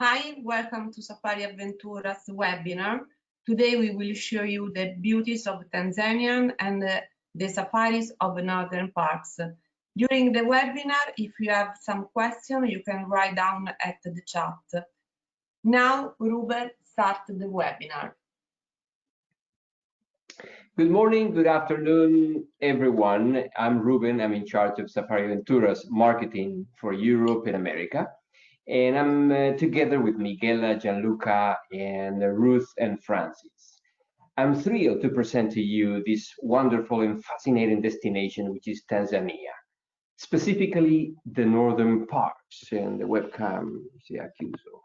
Hi, welcome to Safari Avventura's webinar. Today we will show you the beauties of Tanzania and the safaris of northern parks. During the webinar, if you have some questions, you can write down at the chat. Now, Ruben, start the webinar. Good morning, good afternoon, everyone. I'm Ruben. I'm in charge of Safari Avventura's marketing for Europe and America. And I'm together with Miguela, Gianluca, and Ruth and Francis. I'm thrilled to present to you this wonderful and fascinating destination, which is Tanzania, specifically the northern parts. And the webcam, see, accuso.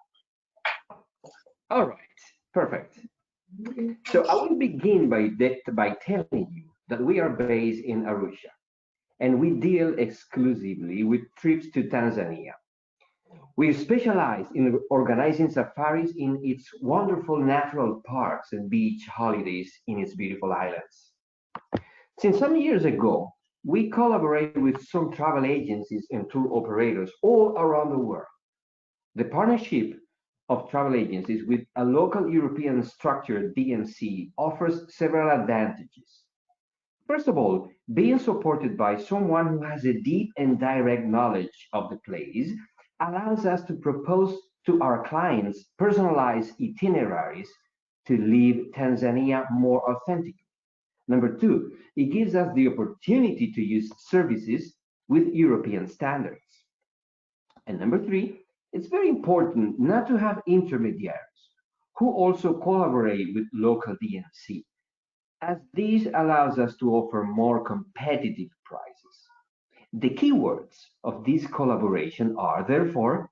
All right, perfect. So I will begin by telling you that we are based in Arusha, and we deal exclusively with trips to Tanzania. We specialize in organizing safaris in its wonderful natural parks and beach holidays in its beautiful islands. Since some years ago, we collaborate with some travel agencies and tour operators all around the world. The partnership of travel agencies with a local European structure, DMC, offers several advantages. First of all, being supported by someone who has a deep and direct knowledge of the place allows us to propose to our clients personalized itineraries to leave Tanzania more authentically. Number two, it gives us the opportunity to use services with European standards. And number three, it's very important not to have intermediaries who also collaborate with local DMC, as this allows us to offer more competitive prices. The keywords of this collaboration are, therefore,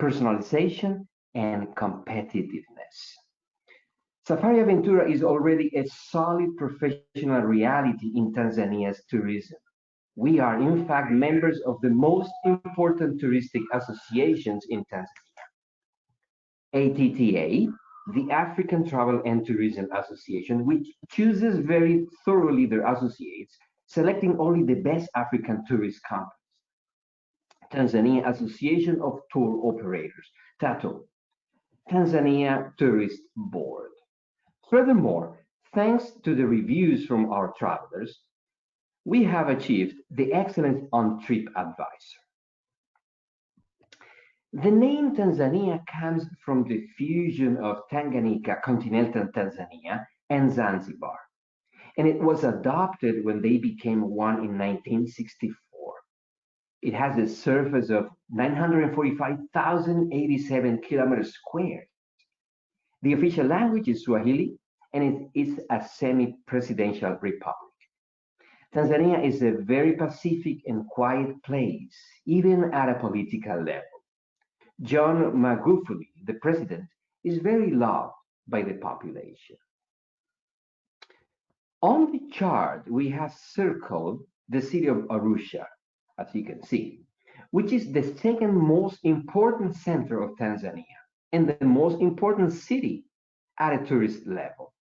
personalization and competitiveness. Safari Avventura is already a solid professional reality in Tanzania's tourism. We are, in fact, members of the most important touristic associations in Tanzania. ATTA, the African Travel and Tourism Association, which chooses very thoroughly their associates, selecting only the best African tourist companies. Tanzania Association of Tour Operators, TATO, Tanzania Tourist Board. Furthermore, thanks to the reviews from our travelers, we have achieved the excellence on TripAdvisor. The name Tanzania comes from the fusion of Tanganyika, continental Tanzania, and Zanzibar, and it was adopted when they became one in 1964. It has a surface of 945,087 kilometers squared. The official language is Swahili, and it is a semi-presidential republic. Tanzania is a very pacific and quiet place, even at a political level. John Magufuli, the president, is very loved by the population. On the chart, we have circled the city of Arusha, as you can see, which is the second most important center of Tanzania and the most important city at a tourist level.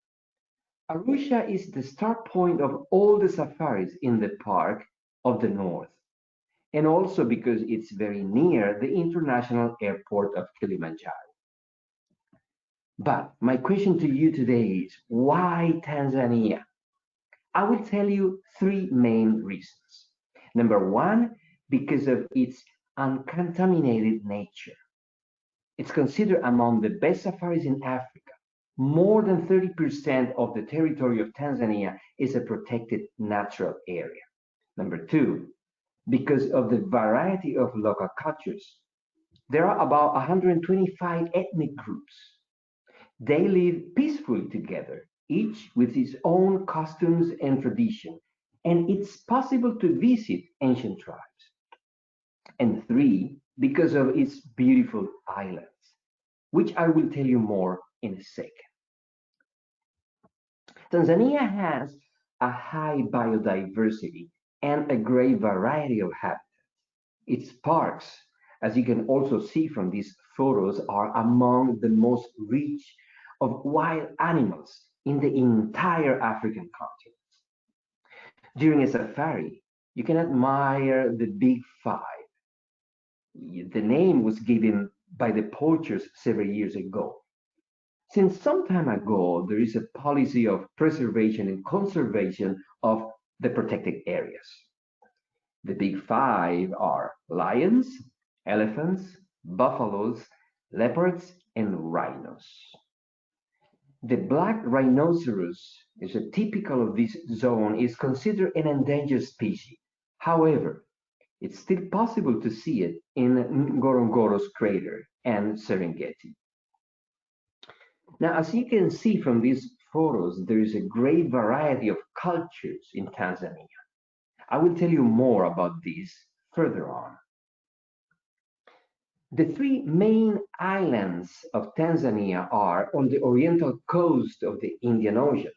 Arusha is the start point of all the safaris in the park of the north, and also because it's very near the international airport of Kilimanjaro. But my question to you today is, why Tanzania? I will tell you three main reasons. Number one, because of its uncontaminated nature. It's considered among the best safaris in Africa. More than 30% of the territory of Tanzania is a protected natural area. Number two, because of the variety of local cultures. There are about 125 ethnic groups. They live peacefully together, each with its own customs and tradition, and it's possible to visit ancient tribes. And three, because of its beautiful islands, which I will tell you more in a second. Tanzania has a high biodiversity and a great variety of habitats. Its parks, as you can also see from these photos, are among the most rich of wild animals in the entire African continent. During a safari, you can admire the Big Five. The name was given by the poachers several years ago. Since some time ago, there is a policy of preservation and conservation of the protected areas. The big five are lions, elephants, buffaloes, leopards, and rhinos. The black rhinoceros is a typical of this zone is considered an endangered species. However, it's still possible to see it in Ngorongoro's crater and Serengeti. Now, as you can see from these photos, there is a great variety of cultures in Tanzania. I will tell you more about this further on. The three main islands of Tanzania are on the oriental coast of the Indian Ocean.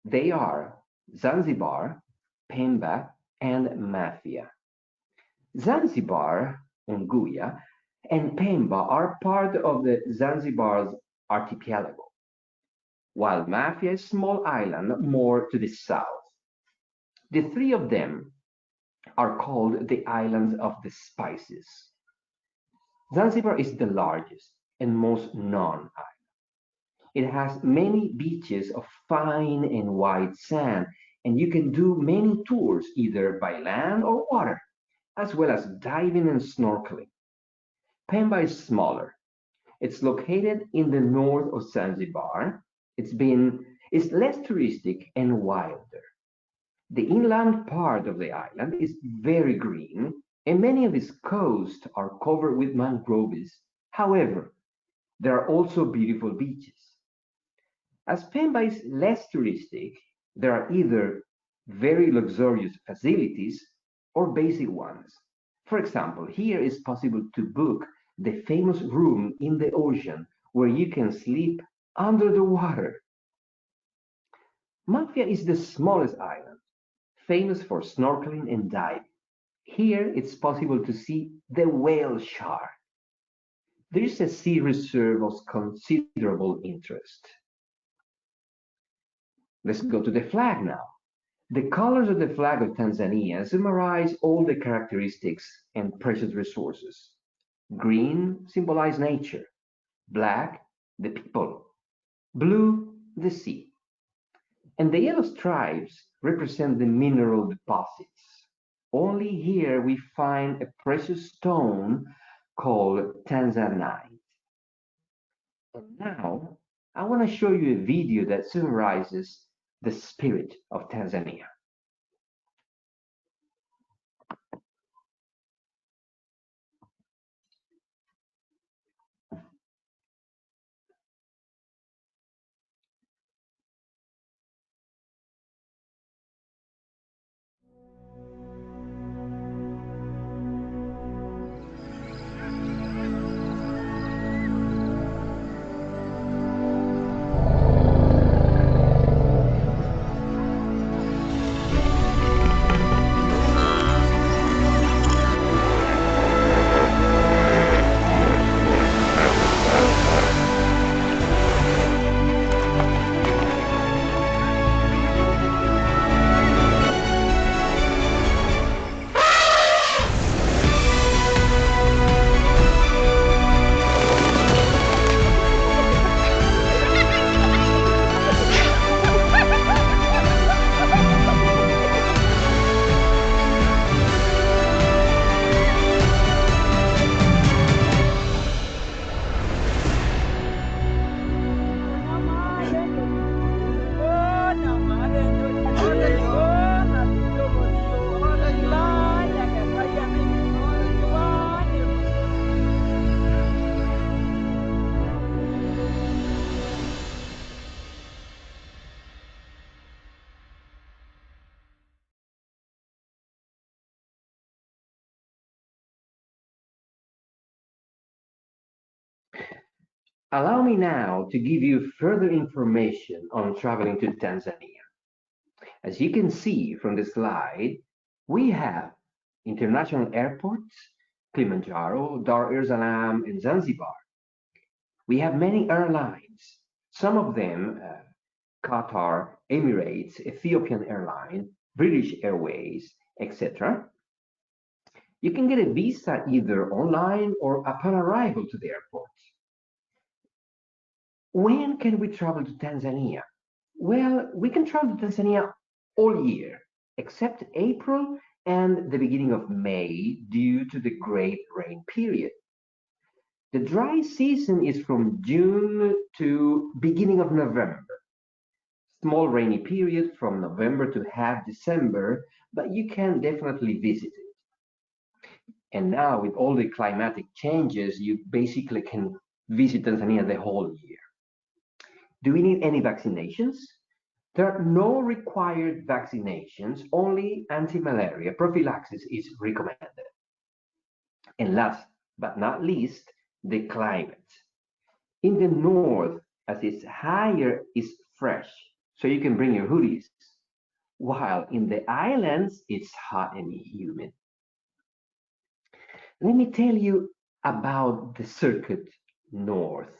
They are Zanzibar, Pemba, and Mafia. Zanzibar, Unguja, and Pemba are part of the Zanzibar's archipelago, while Mafia is a small island more to the south. The three of them are called the Islands of the Spices. Zanzibar is the largest and most known island. It has many beaches of fine and white sand, and you can do many tours either by land or water, as well as diving and snorkeling. Pemba is smaller. It's located in the north of Zanzibar. It's less touristic and wilder. The inland part of the island is very green, and many of its coasts are covered with mangroves. However, there are also beautiful beaches. As Pemba is less touristic, there are either very luxurious facilities or basic ones. For example, here it's possible to book the famous room in the ocean where you can sleep under the water. Mafia is the smallest island, famous for snorkeling and diving. Here it's possible to see the whale shark. There is a sea reserve of considerable interest. Let's go to the flag now. The colors of the flag of Tanzania summarize all the characteristics and precious resources. Green symbolizes nature, black, the people, blue, the sea, and the yellow stripes represent the mineral deposits. Only here we find a precious stone called Tanzanite. And now I want to show you a video that summarizes the spirit of Tanzania. Allow me now to give you further information on traveling to Tanzania. As you can see from the slide, we have international airports, Kilimanjaro, Dar es Salaam, and Zanzibar. We have many airlines, some of them Qatar, Emirates, Ethiopian Airlines, British Airways, etc. You can get a visa either online or upon arrival to the airport. When can we travel to Tanzania? Well, we can travel to Tanzania all year, except April and the beginning of May due to the great rain period. The dry season is from June to beginning of November. Small rainy period from November to half December, but you can definitely visit it. And now with all the climatic changes, you basically can visit Tanzania the whole year. Do we need any vaccinations? There are no required vaccinations, only anti-malaria prophylaxis is recommended. And last but not least, the climate. In the north, as it's higher, is fresh, so you can bring your hoodies, while in the islands, it's hot and humid. Let me tell you about the circuit north.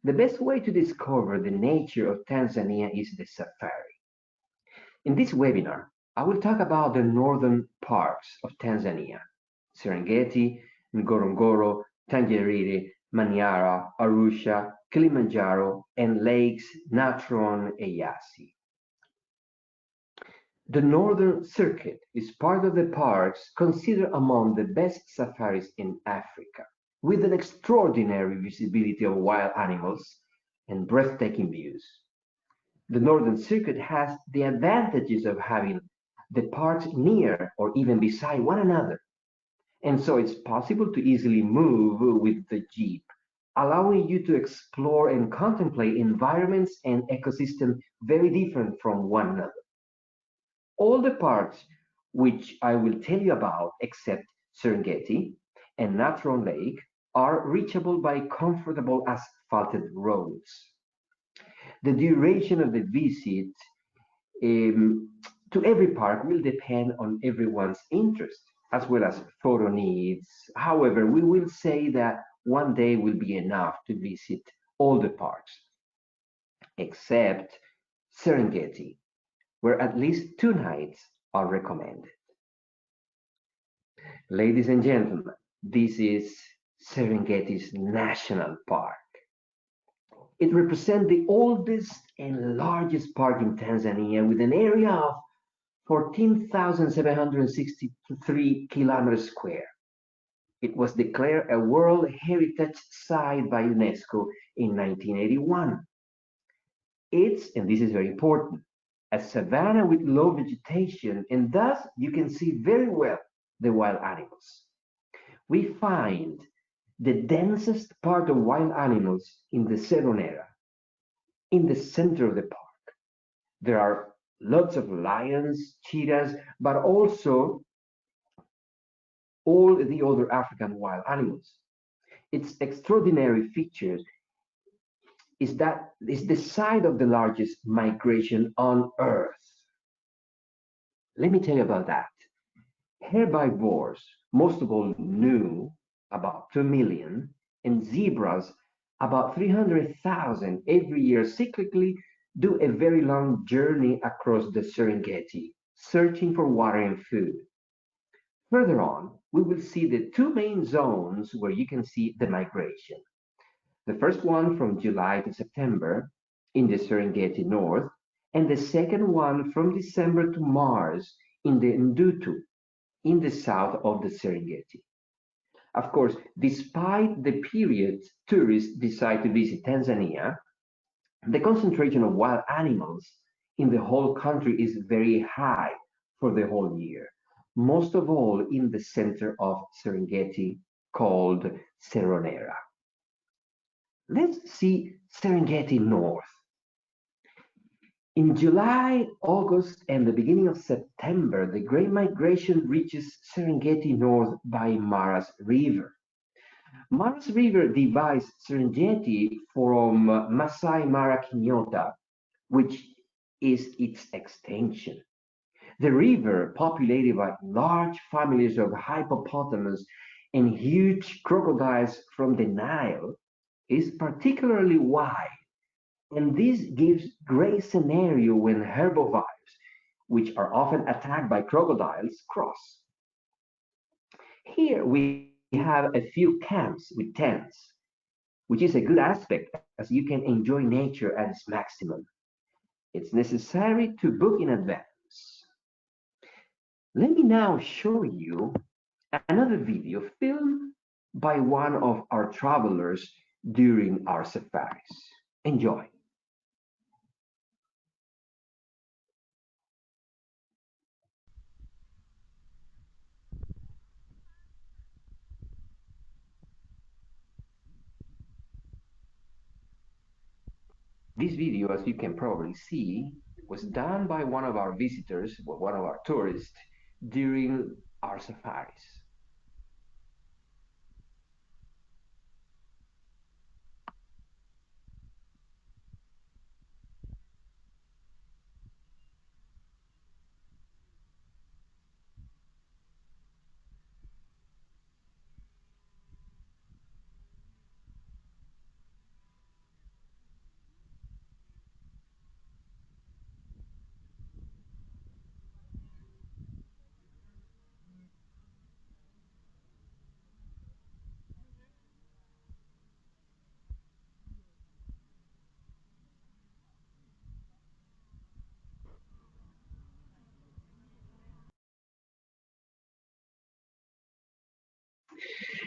The best way to discover the nature of Tanzania is the safari. In this webinar, I will talk about the northern parts of Tanzania: Serengeti, Ngorongoro, Tangerine, Manyara, Arusha, Kilimanjaro, and lakes Natron and Eyasi. The Northern Circuit is part of the parks considered among the best safaris in Africa, with an extraordinary visibility of wild animals and breathtaking views. The Northern Circuit has the advantages of having the parks near or even beside one another, and so it's possible to easily move with the Jeep, allowing you to explore and contemplate environments and ecosystems very different from one another. All the parks which I will tell you about, except Serengeti and Natron Lake, are reachable by comfortable asphalted roads. The duration of the visit um, to every park will depend on everyone's interest as well as photo needs. However, we will say that one day will be enough to visit all the parks, except Serengeti, where at least 2 nights are recommended. Ladies and gentlemen, this is Serengeti's National Park. It represents the oldest and largest park in Tanzania with an area of 14,763 kilometers square. It was declared a World Heritage Site by UNESCO in 1981. It's, and this is very important, a savanna with low vegetation, and thus you can see very well the wild animals. We find the densest part of wild animals in the Seronera, in the center of the park. There are lots of lions, cheetahs, but also all the other African wild animals. Its extraordinary features is that it's the site of the largest migration on Earth. Let me tell you about that. Herbivores, most of all gnu, about 2 million, and zebras, about 300,000 every year cyclically do a very long journey across the Serengeti, searching for water and food. Further on, we will see the two main zones where you can see the migration. The first one from July to September in the Serengeti North, and the second one from December to March in the Ndutu in the south of the Serengeti. Of course, despite the period tourists decide to visit Tanzania, the concentration of wild animals in the whole country is very high for the whole year, most of all in the center of Serengeti called Seronera. Let's see Serengeti North. In July, August, and the beginning of September, the Great Migration reaches Serengeti North by Maras River. Maras River divides Serengeti from Masai Mara Kinyota, which is its extension. The river, populated by large families of hippopotamus and huge crocodiles from the Nile, is particularly wide, and this gives great scenario when herbivores, which are often attacked by crocodiles, cross. Here we have a few camps with tents, which is a good aspect as you can enjoy nature at its maximum. It's necessary to book in advance. Let me now show you another video filmed by one of our travelers during our safaris. Enjoy. This video, as you can probably see, was done by one of our visitors, one of our tourists, during our safaris.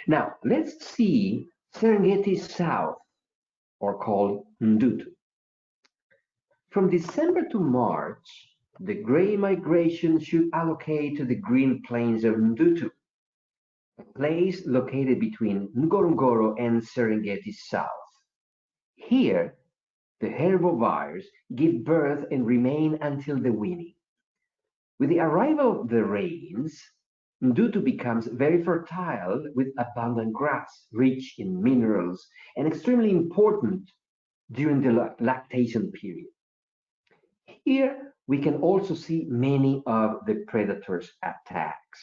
Now, let's see Serengeti South, or called Ndutu. From December to March, the gray migration should allocate to the green plains of Ndutu, a place located between Ngorongoro and Serengeti South. Here, the herbivores give birth and remain until the weaning. With the arrival of the rains, Ndutu becomes very fertile with abundant grass, rich in minerals, and extremely important during the lactation period. Here, we can also see many of the predators' attacks.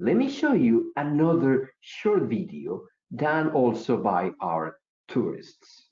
Let me show you another short video done also by our tourists.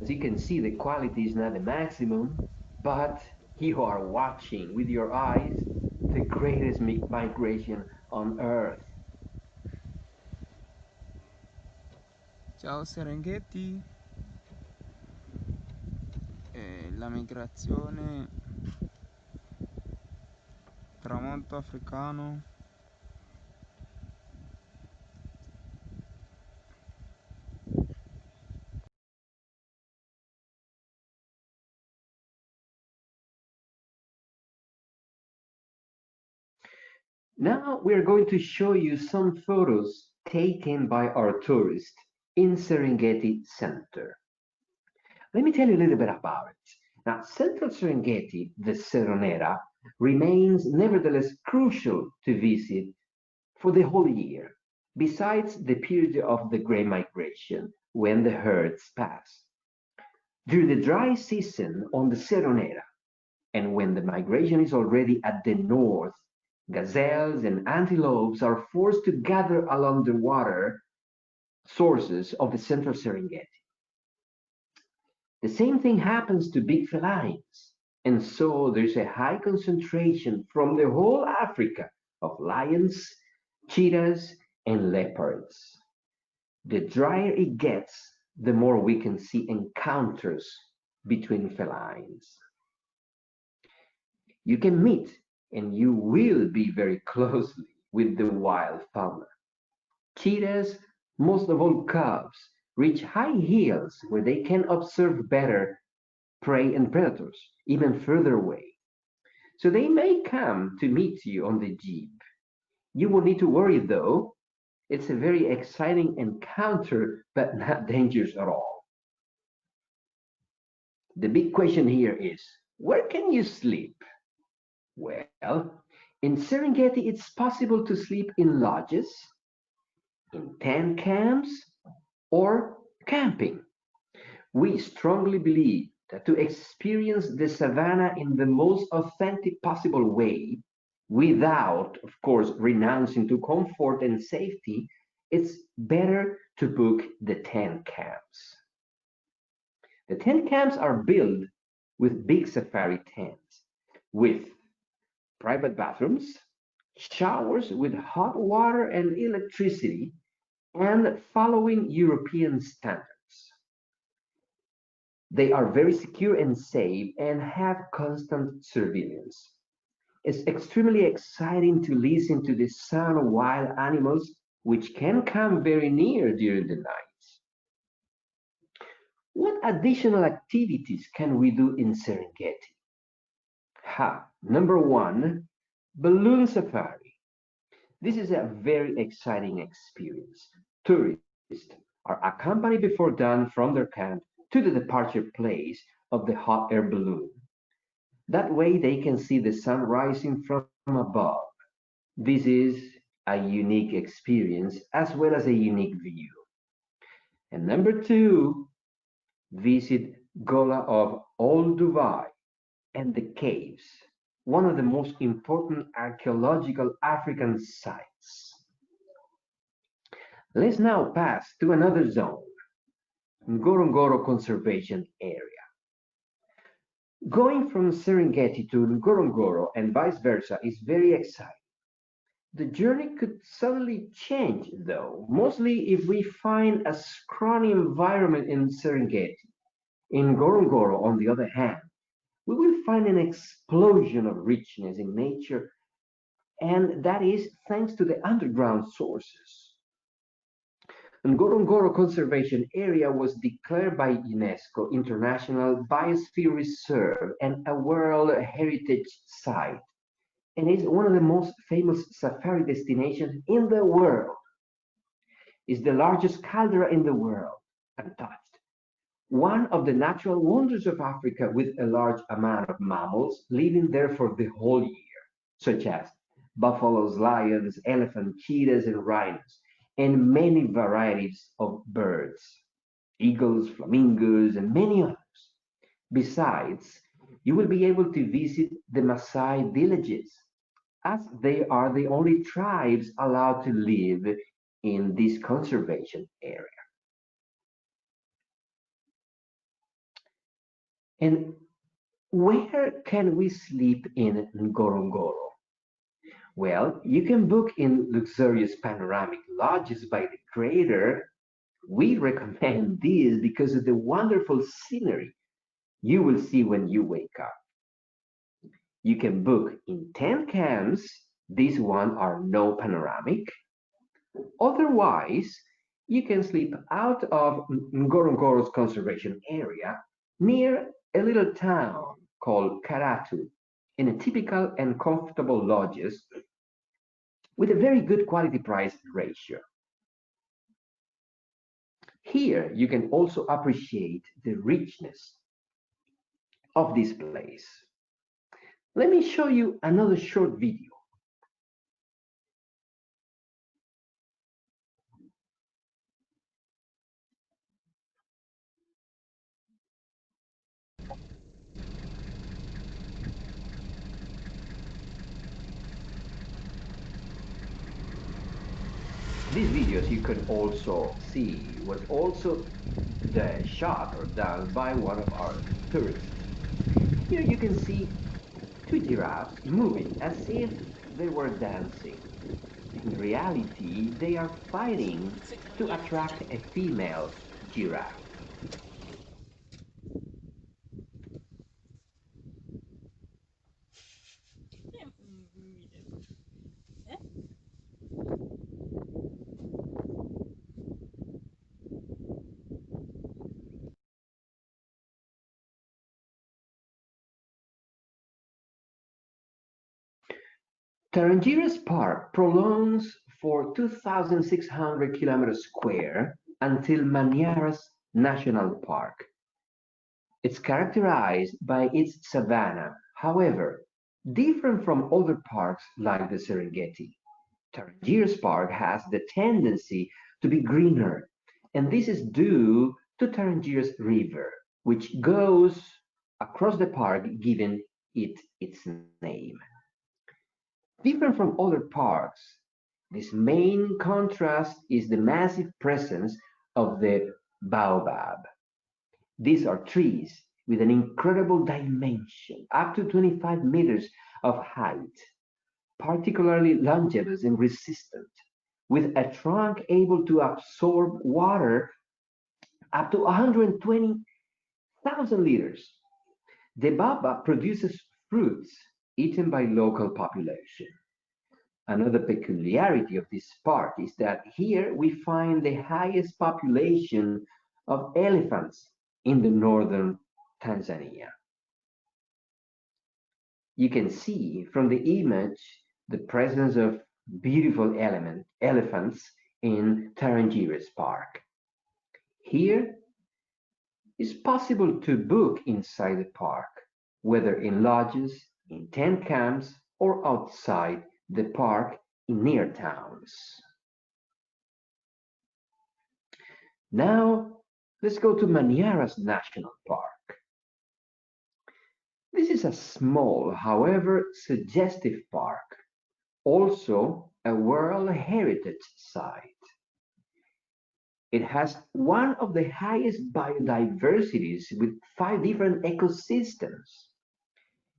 As you can see, the quality is not the maximum, but you are watching with your eyes the greatest migration on Earth. Ciao Serengeti, la migrazione tramonto africano. Now we're going to show you some photos taken by our tourists in Serengeti Center. Let me tell you a little bit about it. Now, Central Serengeti, the Seronera, remains nevertheless crucial to visit for the whole year, besides the period of the gray migration when the herds pass. During the dry season on the Seronera, and when the migration is already at the north, gazelles and antelopes are forced to gather along the water sources of the central Serengeti. The same thing happens to big felines, and so there's a high concentration from the whole Africa of lions, cheetahs, and leopards. The drier it gets, the more we can see encounters between felines. You can meet and you will be very closely with the wild fauna. Cheetahs, most of all cubs, reach high hills where they can observe better prey and predators, even further away. So they may come to meet you on the jeep. You won't need to worry though. It's a very exciting encounter, but not dangerous at all. The big question here is, where can you sleep? Well, in Serengeti, it's possible to sleep in lodges, in tent camps, or camping. We strongly believe that to experience the savannah in the most authentic possible way, without, of course, renouncing to comfort and safety, it's better to book the tent camps. The tent camps are built with big safari tents, with private bathrooms, showers with hot water and electricity, and following European standards. They are very secure and safe and have constant surveillance. It's extremely exciting to listen to the sound of wild animals which can come very near during the night. What additional activities can we do in Serengeti? Number one, balloon safari. This is a very exciting experience. Tourists are accompanied before dawn from their camp to the departure place of the hot air balloon. That way they can see the sun rising from above. This is a unique experience as well as a unique view. And number two, visit Gola of Old Dubai and the caves, one of the most important archaeological African sites. Let's now pass to another zone, Ngorongoro Conservation Area. Going from Serengeti to Ngorongoro and vice versa is very exciting. The journey could suddenly change, though, mostly if we find a scrawny environment in Serengeti. In Ngorongoro, on the other hand, we will find an explosion of richness in nature, and that is thanks to the underground sources. Ngorongoro Conservation Area was declared by UNESCO International Biosphere Reserve and a World Heritage Site, and is one of the most famous safari destinations in the world. It's the largest caldera in the world, untouched. One of the natural wonders of Africa with a large amount of mammals living there for the whole year, such as buffaloes, lions, elephants, cheetahs, and rhinos, and many varieties of birds, eagles, flamingos, and many others. Besides, you will be able to visit the Maasai villages, as they are the only tribes allowed to live in this conservation area. And where can we sleep in Ngorongoro? Well, you can book in luxurious panoramic lodges by the crater. We recommend these because of the wonderful scenery you will see when you wake up. You can book in tent camps. These ones are no panoramic. Otherwise, you can sleep out of Ngorongoro's conservation area near a little town called Karatu in a typical and comfortable lodges with a very good quality price ratio. Here you can also appreciate the richness of this place. Let me show you another short video. These videos you can also see was also the shot or done by one of our tourists. Here you can see two giraffes moving as if they were dancing. In reality, they are fighting to attract a female giraffe. Tarangira's park prolongs for 2,600 kilometers square until Manyara's National Park. It's characterized by its savanna, however, different from other parks like the Serengeti. Tarangira's park has the tendency to be greener, and this is due to Tarangira's river, which goes across the park, giving it its name. Different from other parks, this main contrast is the massive presence of the baobab. These are trees with an incredible dimension, up to 25 meters of height, particularly longevous and resistant, with a trunk able to absorb water up to 120,000 liters. The baobab produces fruits eaten by local population. Another peculiarity of this park is that here we find the highest population of elephants in the northern Tanzania. You can see from the image the presence of beautiful elephants in Tarangires Park. Here it's possible to book inside the park, whether in lodges, in tent camps, or outside the park in near towns. Now, let's go to Maniara's National Park. This is a small, however suggestive park, also a World Heritage Site. It has one of the highest biodiversities with 5 different ecosystems.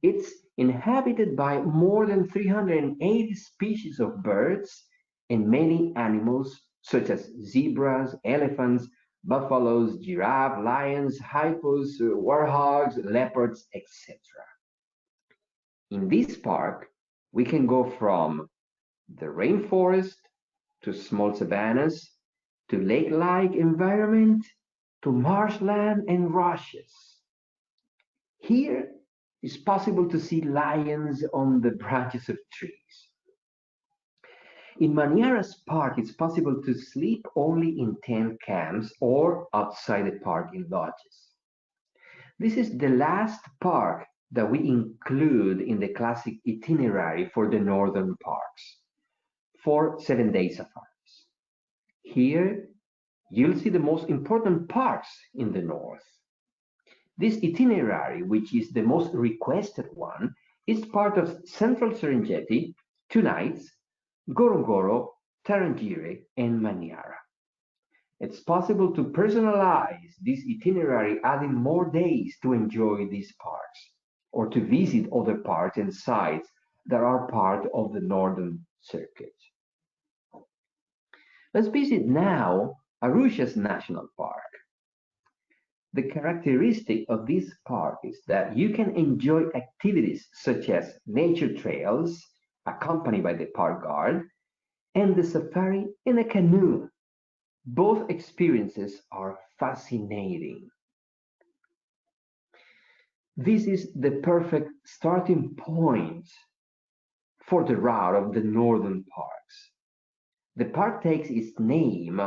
It's inhabited by more than 380 species of birds and many animals such as zebras, elephants, buffaloes, giraffe, lions, hippos, warthogs, leopards, etc. In this park, we can go from the rainforest to small savannas to lake-like environment to marshland and rushes. Here it's possible to see lions on the branches of trees. In Maniara's park, it's possible to sleep only in tent camps or outside the park in lodges. This is the last park that we include in the classic itinerary for the northern parks, for 7-day safaris. Here, you'll see the most important parks in the north. This itinerary, which is the most requested one, is part of Central Serengeti, 2 nights, Ngorongoro, Tarangire, and Manyara. It's possible to personalize this itinerary, adding more days to enjoy these parks, or to visit other parks and sites that are part of the Northern Circuit. Let's visit now Arusha's National Park. The characteristic of this park is that you can enjoy activities such as nature trails, accompanied by the park guard, and the safari in a canoe. Both experiences are fascinating. This is the perfect starting point for the route of the northern parks. The park takes its name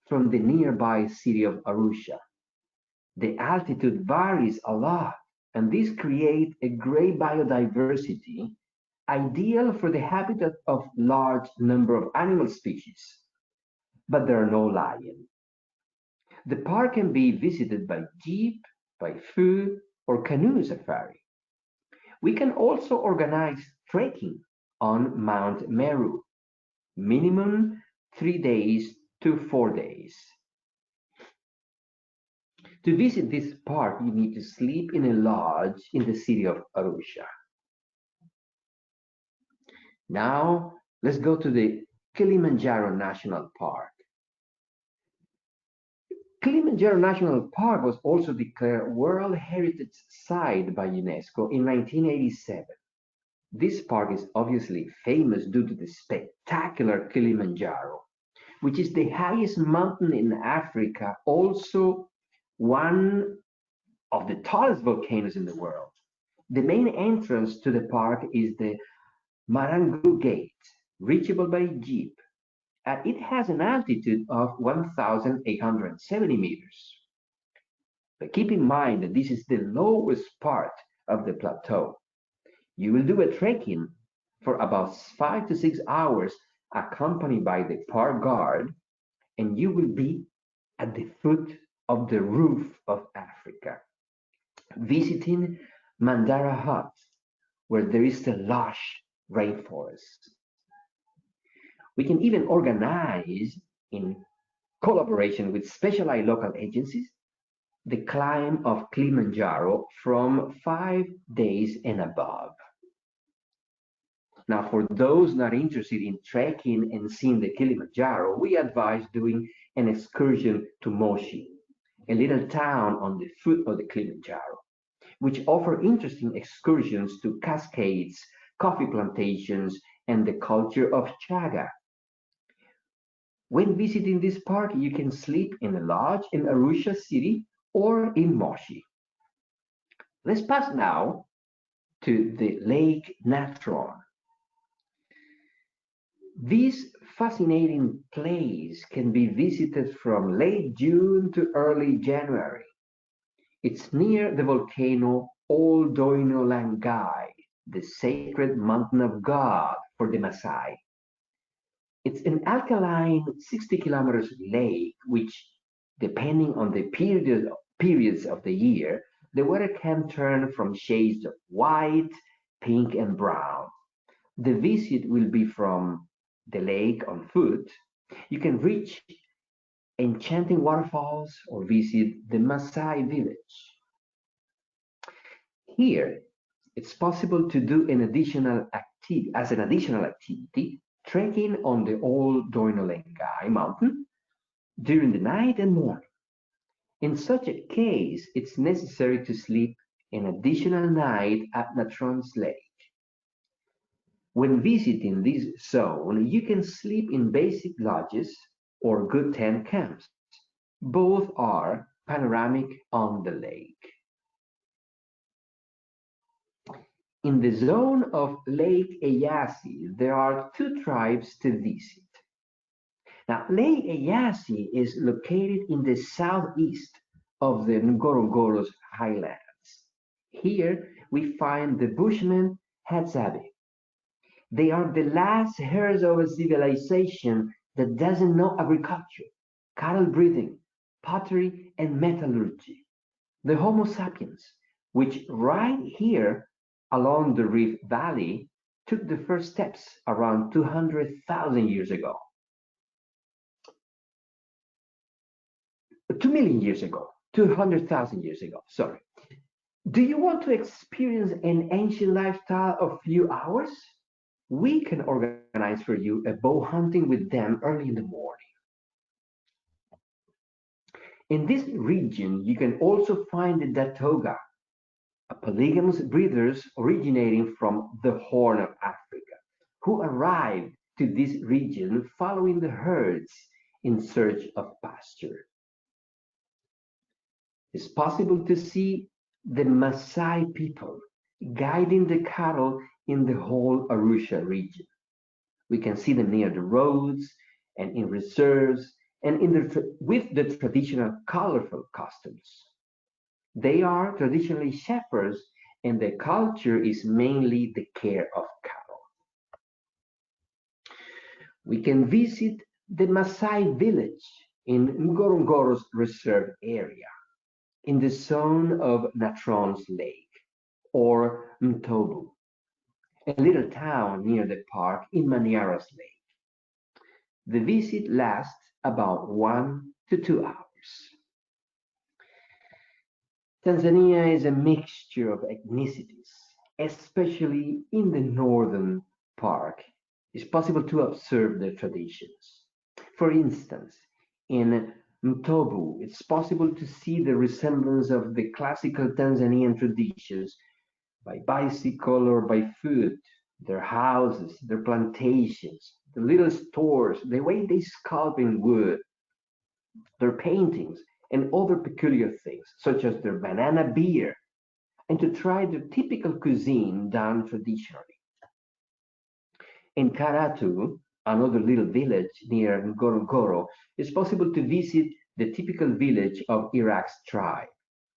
from the nearby city of Arusha. The altitude varies a lot, and this creates a great biodiversity, ideal for the habitat of large number of animal species. But there are no lions. The park can be visited by jeep, by foot, or canoe safari. We can also organize trekking on Mount Meru, minimum 3 days to 4 days. To visit this park, you need to sleep in a lodge in the city of Arusha. Now, let's go to the Kilimanjaro National Park. Kilimanjaro National Park was also declared World Heritage Site by UNESCO in 1987. This park is obviously famous due to the spectacular Kilimanjaro, which is the highest mountain in Africa, also one of the tallest volcanoes in the world. The main entrance to the park is the Marangu Gate, reachable by jeep, and it has an altitude of 1,870 meters. But keep in mind that this is the lowest part of the plateau. You will do a trekking for about 5 to 6 hours accompanied by the park guard, and you will be at the foot of the roof of Africa, visiting Mandara Hut, where there is a lush rainforest. We can even organize, in collaboration with specialized local agencies, the climb of Kilimanjaro from 5 days and above. Now, for those not interested in trekking and seeing the Kilimanjaro, we advise doing an excursion to Moshi, a little town on the foot of the Kilimanjaro, which offer interesting excursions to cascades, coffee plantations, and the culture of Chaga. When visiting this park, you can sleep in a lodge in Arusha city or in Moshi. Let's pass now to the Lake Natron. This fascinating place can be visited from late June to early January. It's near the volcano Oldoino Langai, the sacred mountain of God for the Maasai. It's an alkaline 60 kilometers lake, which, depending on the periods of the year, the water can turn from shades of white, pink, and brown. The visit will be from the lake on foot. You can reach enchanting waterfalls or visit the Maasai village. Here, it's possible to do an additional activity, trekking on the old Doinolengai mountain during the night and morning. In such a case, it's necessary to sleep an additional night at Natron's Lake. When visiting this zone, you can sleep in basic lodges or good tent camps. Both are panoramic on the lake. In the zone of Lake Eyasi, there are two tribes to visit. Now, Lake Eyasi is located in the southeast of the Ngorongoro's highlands. Here we find the Bushmen Hadzabe. They are the last heirs of a civilization that doesn't know agriculture, cattle breeding, pottery, and metallurgy. The Homo sapiens, which right here along the Rift Valley took the first steps around 200,000 years ago. 2 million years ago, 200,000 years ago, sorry. Do you want to experience an ancient lifestyle of few hours? We can organize for you a bow hunting with them early in the morning. In this region, you can also find the Datoga, a polygamous breeders originating from the Horn of Africa, who arrived to this region following the herds in search of pasture. It's possible to see the Maasai people guiding the cattle in the whole Arusha region. We can see them near the roads and in reserves and with the traditional colorful costumes. They are traditionally shepherds and their culture is mainly the care of cattle. We can visit the Maasai village in Ngorongoro's reserve area, in the zone of Natron's Lake, or Mtobu, a little town near the park in Maniara's Lake. The visit lasts about 1 to 2 hours. Tanzania is a mixture of ethnicities, especially in the northern park. It's possible to observe their traditions. For instance, in Mtobu, it's possible to see the resemblance of the classical Tanzanian traditions by bicycle or by foot, their houses, their plantations, the little stores, the way they sculpt in wood, their paintings, and other peculiar things, such as their banana beer, and to try the typical cuisine done traditionally. In Karatu, another little village near Ngorongoro, it's possible to visit the typical village of Iraq's tribe,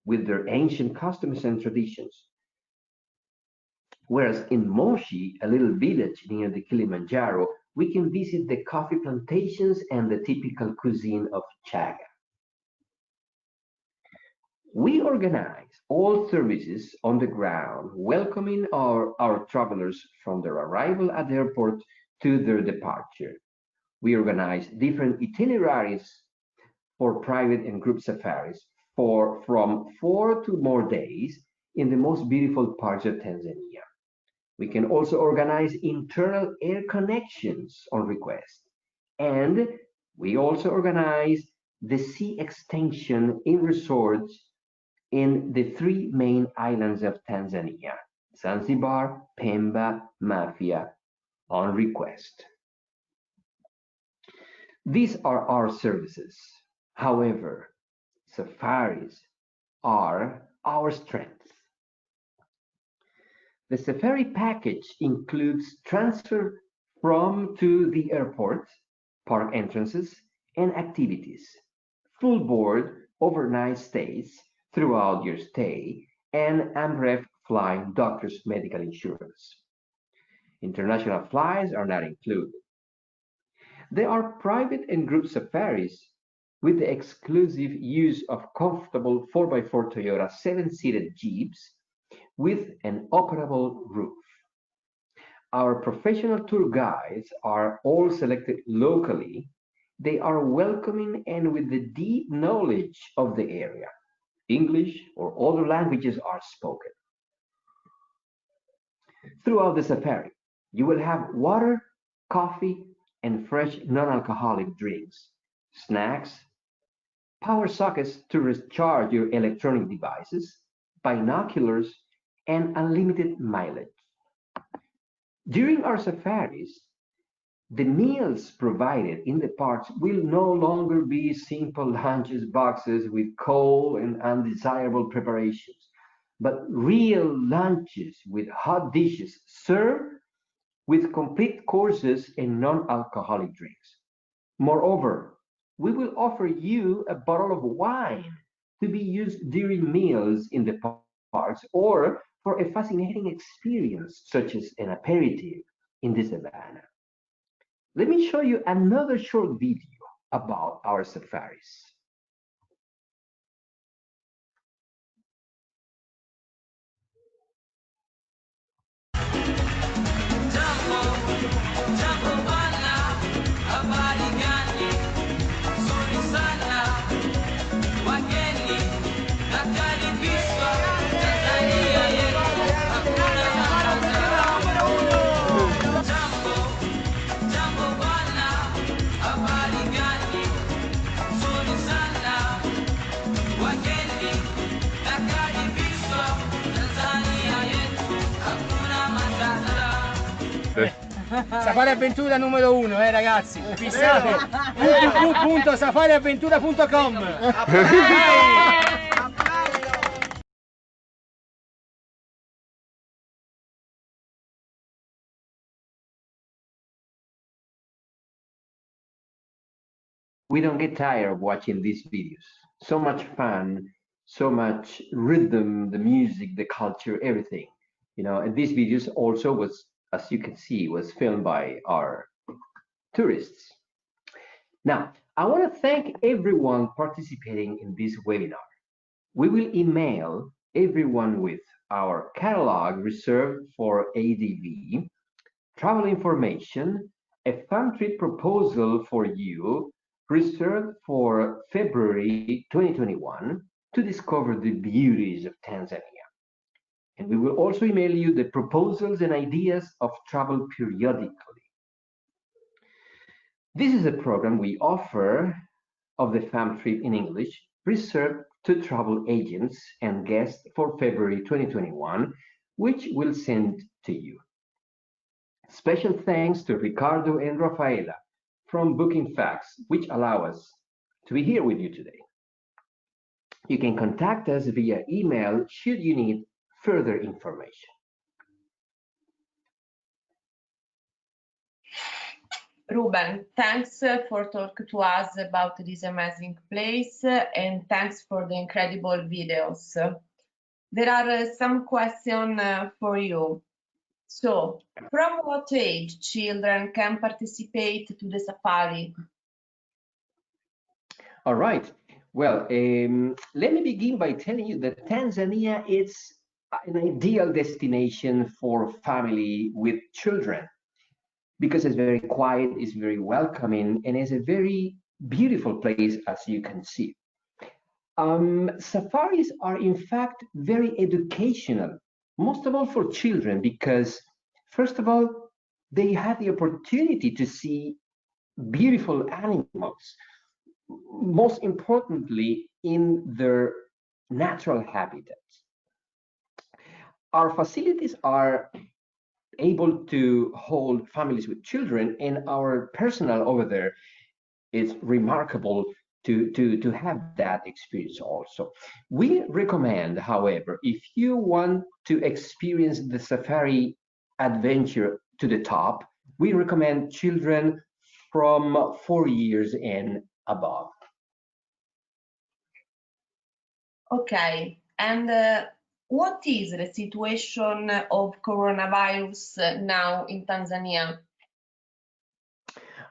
with their ancient customs and traditions. Whereas in Moshi, a little village near the Kilimanjaro, we can visit the coffee plantations and the typical cuisine of Chaga. We organize all services on the ground, welcoming our travelers from their arrival at the airport to their departure. We organize different itineraries for private and group safaris from 4 to more days in the most beautiful parts of Tanzania. We can also organize internal air connections on request. And we also organize the sea extension in resorts in the three main islands of Tanzania, Zanzibar, Pemba, Mafia, on request. These are our services. However, safaris are our strength. The safari package includes transfer from to the airport, park entrances, and activities, full board overnight stays throughout your stay, and AMREF flying doctor's medical insurance. International flights are not included. There are private and group safaris with the exclusive use of comfortable 4x4 Toyota 7-seated Jeeps with an operable roof. Our professional tour guides are all selected locally. They are welcoming and with the deep knowledge of the area. English or other languages are spoken. Throughout the safari, you will have water, coffee, and fresh non-alcoholic drinks, snacks, power sockets to recharge your electronic devices, binoculars, and unlimited mileage. During our safaris, the meals provided in the parks will no longer be simple lunches boxes with cold and undesirable preparations, but real lunches with hot dishes served with complete courses and non-alcoholic drinks. Moreover, we will offer you a bottle of wine to be used during meals in the parks or for a fascinating experience such as an aperitif in the savannah. Let me show you another short video about our safaris. Safari Avventura numero 1, ragazzi, fissate www.safariavventura.com. We don't get tired of watching these videos. So much fun, so much rhythm, the music, the culture, everything. And these videos also was, as you can see, was filmed by our tourists. Now, I want to thank everyone participating in this webinar. We will email everyone with our catalog reserved for ADV, travel information, a fun trip proposal for you reserved for February 2021 to discover the beauties of Tanzania. And we will also email you the proposals and ideas of travel periodically. This is a program we offer of the FAM trip in English, reserved to travel agents and guests for February 2021, which we'll send to you. Special thanks to Ricardo and Rafaela from Booking Facts, which allow us to be here with you today. You can contact us via email should you need further information. Ruben, thanks for talking to us about this amazing place and thanks for the incredible videos. There are some questions for you. So, from what age children can participate to the safari? All right. Well, let me begin by telling you that Tanzania is an ideal destination for family with children because it's very quiet, it's very welcoming, and it's a very beautiful place, as you can see. Safaris are, in fact, very educational, most of all for children, because, first of all, they have the opportunity to see beautiful animals, most importantly, in their natural habitats. Our facilities are able to hold families with children, and our personnel over there is remarkable to have that experience also. We recommend, however, if you want to experience the safari adventure to the top, we recommend children from 4 years and above. Okay, and what is the situation of coronavirus now in Tanzania?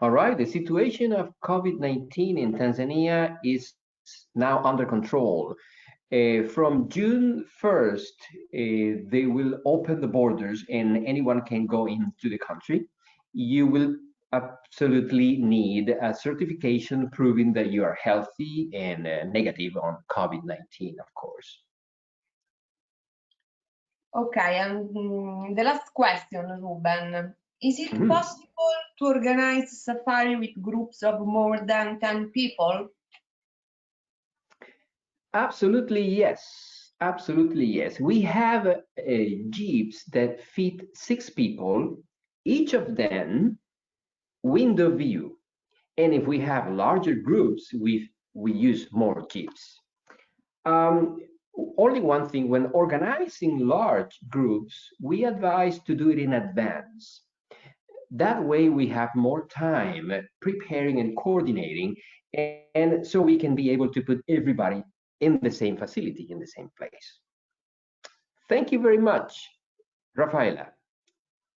All right, the situation of COVID-19 in Tanzania is now under control. From June 1st, they will open the borders and anyone can go into the country. You will absolutely need a certification proving that you are healthy and negative on COVID-19, of course. Okay, and the last question, Ruben. Is it possible to organize safari with groups of more than 10 people? Absolutely, yes. Absolutely, yes. We have jeeps that fit 6 people, each of them window view. And if we have larger groups, we use more jeeps. Um, Only one thing, when organizing large groups, we advise to do it in advance. That way we have more time preparing and coordinating, and so we can be able to put everybody in the same facility, in the same place. Thank you very much, Rafaela.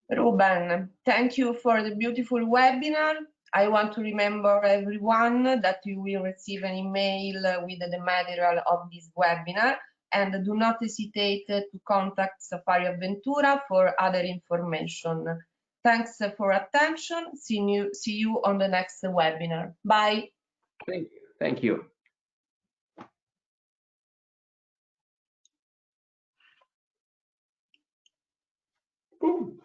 Ruben, thank you for the beautiful webinar. I want to remember everyone that you will receive an email with the material of this webinar, and do not hesitate to contact Safari Avventura for other information. Thanks for attention. See you on the next webinar. Bye. Thank you. Thank you. Ooh.